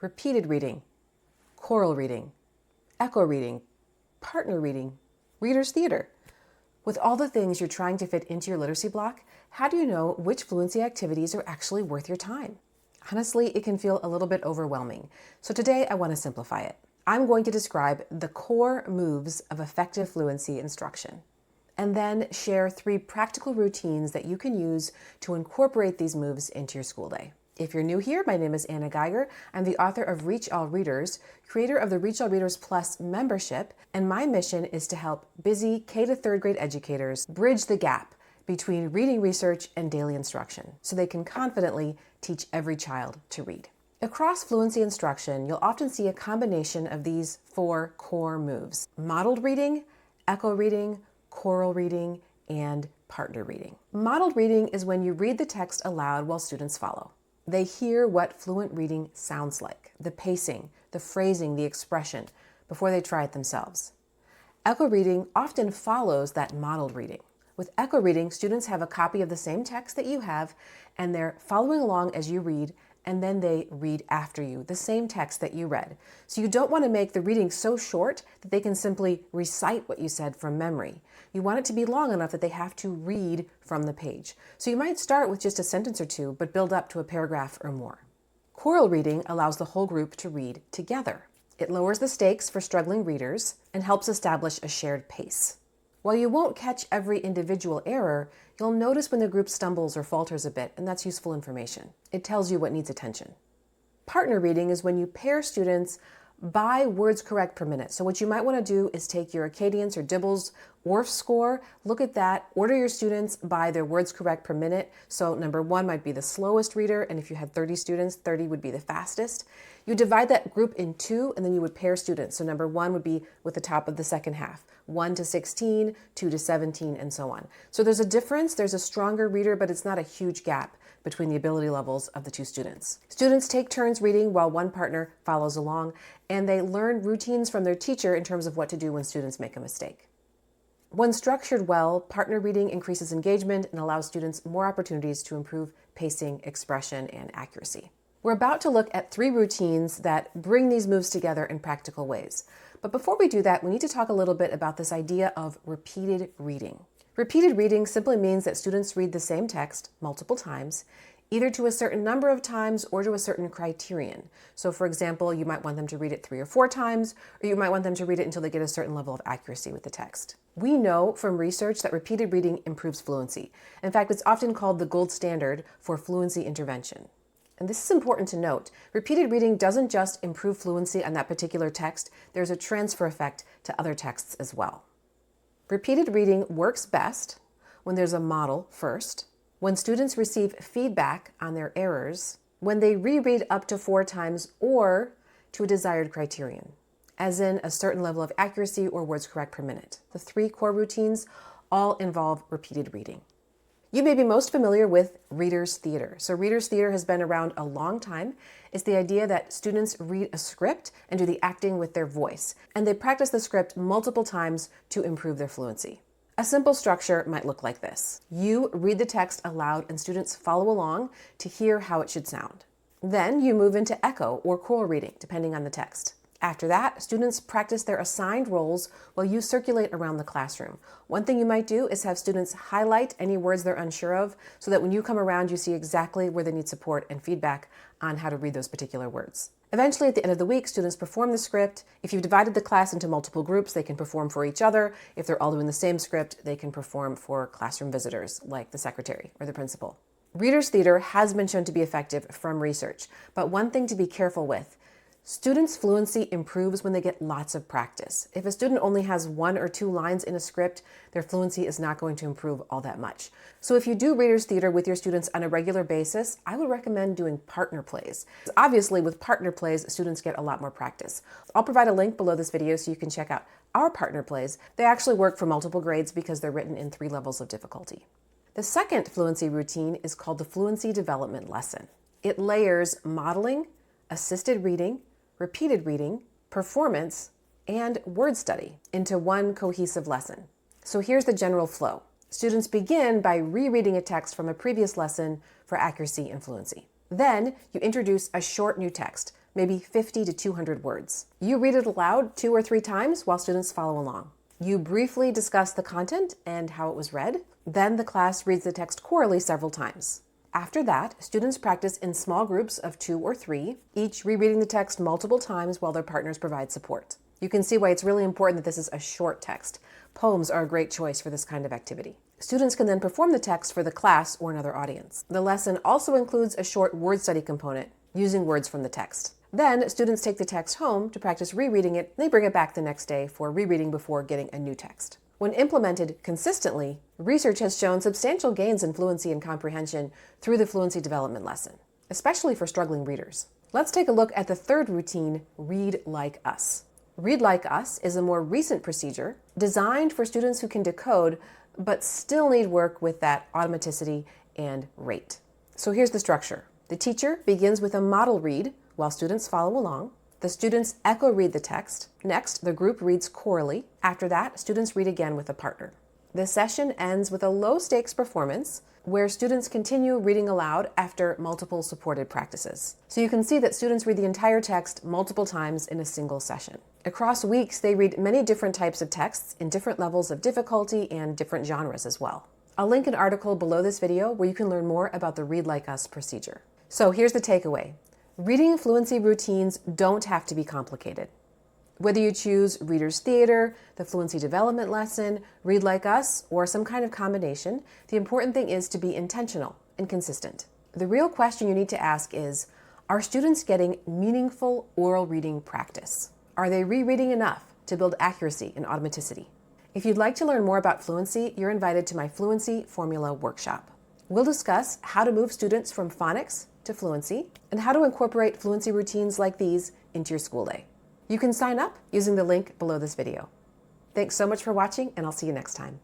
repeated reading, choral reading, echo reading, partner reading, reader's theater. With all the things you're trying to fit into your literacy block, how do you know which fluency activities are actually worth your time? Honestly, it can feel a little bit overwhelming. So today I want to simplify it. I'm going to describe the core moves of effective fluency instruction, and then share 3 practical routines that you can use to incorporate these moves into your school day. If you're new here, my name is Anna Geiger. I'm the author of Reach All Readers, creator of the Reach All Readers Plus membership, and my mission is to help busy K to 3rd grade educators bridge the gap between reading research and daily instruction so they can confidently teach every child to read. Across fluency instruction, you'll often see a combination of these 4 core moves: modeled reading, echo reading, choral reading, and partner reading. Modeled reading is when you read the text aloud while students follow. They hear what fluent reading sounds like, the pacing, the phrasing, the expression, before they try it themselves. Echo reading often follows that modeled reading. With echo reading, students have a copy of the same text that you have, and they're following along as you read, and then they read after you, the same text that you read. So you don't want to make the reading so short that they can simply recite what you said from memory. You want it to be long enough that they have to read from the page. So you might start with just a sentence or 2, but build up to a paragraph or more. Choral reading allows the whole group to read together. It lowers the stakes for struggling readers and helps establish a shared pace. While you won't catch every individual error, you'll notice when the group stumbles or falters a bit, and that's useful information. It tells you what needs attention. Partner reading is when you pair students by words correct per minute. So what you might want to do is take your Acadience or Dibbles Orff score, look at that, order your students by their words correct per minute. So number 1 might be the slowest reader, and if you had 30 students, 30 would be the fastest. You divide that group in 2, and then you would pair students. So number 1 would be with the top of the second half, 1 to 16, 2 to 17, and so on. So there's a difference, there's a stronger reader, but it's not a huge gap between the ability levels of the 2 students. Students take turns reading while one partner follows along, and they learn routines from their teacher in terms of what to do when students make a mistake. When structured well, partner reading increases engagement and allows students more opportunities to improve pacing, expression, and accuracy. We're about to look at 3 routines that bring these moves together in practical ways. But before we do that, we need to talk a little bit about this idea of repeated reading. Repeated reading simply means that students read the same text multiple times, either to a certain number of times or to a certain criterion. So for example, you might want them to read it 3 or 4 times, or you might want them to read it until they get a certain level of accuracy with the text. We know from research that repeated reading improves fluency. In fact, it's often called the gold standard for fluency intervention. And this is important to note. Repeated reading doesn't just improve fluency on that particular text, there's a transfer effect to other texts as well. Repeated reading works best when there's a model first, when students receive feedback on their errors, when they reread up to 4 times or to a desired criterion, as in a certain level of accuracy or words correct per minute. The 3 core routines all involve repeated reading. You may be most familiar with reader's theater. So reader's theater has been around a long time. It's the idea that students read a script and do the acting with their voice, and they practice the script multiple times to improve their fluency. A simple structure might look like this. You read the text aloud and students follow along to hear how it should sound. Then you move into echo or choral reading, depending on the text. After that, students practice their assigned roles while you circulate around the classroom. One thing you might do is have students highlight any words they're unsure of so that when you come around, you see exactly where they need support and feedback on how to read those particular words. Eventually, at the end of the week, students perform the script. If you've divided the class into multiple groups, they can perform for each other. If they're all doing the same script, they can perform for classroom visitors, like the secretary or the principal. Reader's theater has been shown to be effective from research, but one thing to be careful with: students' fluency improves when they get lots of practice. If a student only has 1 or 2 lines in a script, their fluency is not going to improve all that much. So if you do reader's theater with your students on a regular basis, I would recommend doing partner plays. Obviously, with partner plays, students get a lot more practice. I'll provide a link below this video so you can check out our partner plays. They actually work for multiple grades because they're written in 3 levels of difficulty. The second fluency routine is called the Fluency Development Lesson. It layers modeling, assisted reading, repeated reading, performance, and word study into one cohesive lesson. So here's the general flow. Students begin by rereading a text from a previous lesson for accuracy and fluency. Then you introduce a short new text, maybe 50 to 200 words. You read it aloud 2 or 3 times while students follow along. You briefly discuss the content and how it was read. Then the class reads the text chorally several times. After that, students practice in small groups of 2 or 3, each rereading the text multiple times while their partners provide support. You can see why it's really important that this is a short text. Poems are a great choice for this kind of activity. Students can then perform the text for the class or another audience. The lesson also includes a short word study component, using words from the text. Then, students take the text home to practice rereading it, and they bring it back the next day for rereading before getting a new text. When implemented consistently, research has shown substantial gains in fluency and comprehension through the fluency development lesson, especially for struggling readers. Let's take a look at the third routine, Read Like Us. Read Like Us is a more recent procedure designed for students who can decode but still need work with that automaticity and rate. So here's the structure. The teacher begins with a model read while students follow along. The students echo read the text. Next, the group reads chorally. After that, students read again with a partner. The session ends with a low-stakes performance where students continue reading aloud after multiple supported practices. So you can see that students read the entire text multiple times in a single session. Across weeks, they read many different types of texts in different levels of difficulty and different genres as well. I'll link an article below this video where you can learn more about the Read Like Us procedure. So here's the takeaway. Reading fluency routines don't have to be complicated. Whether you choose Reader's Theater, the Fluency Development Lesson, Read Like Us, or some kind of combination, the important thing is to be intentional and consistent. The real question you need to ask is, are students getting meaningful oral reading practice? Are they rereading enough to build accuracy and automaticity? If you'd like to learn more about fluency, you're invited to my Fluency Formula Workshop. We'll discuss how to move students from phonics to fluency and how to incorporate fluency routines like these into your school day. You can sign up using the link below this video. Thanks so much for watching, and I'll see you next time.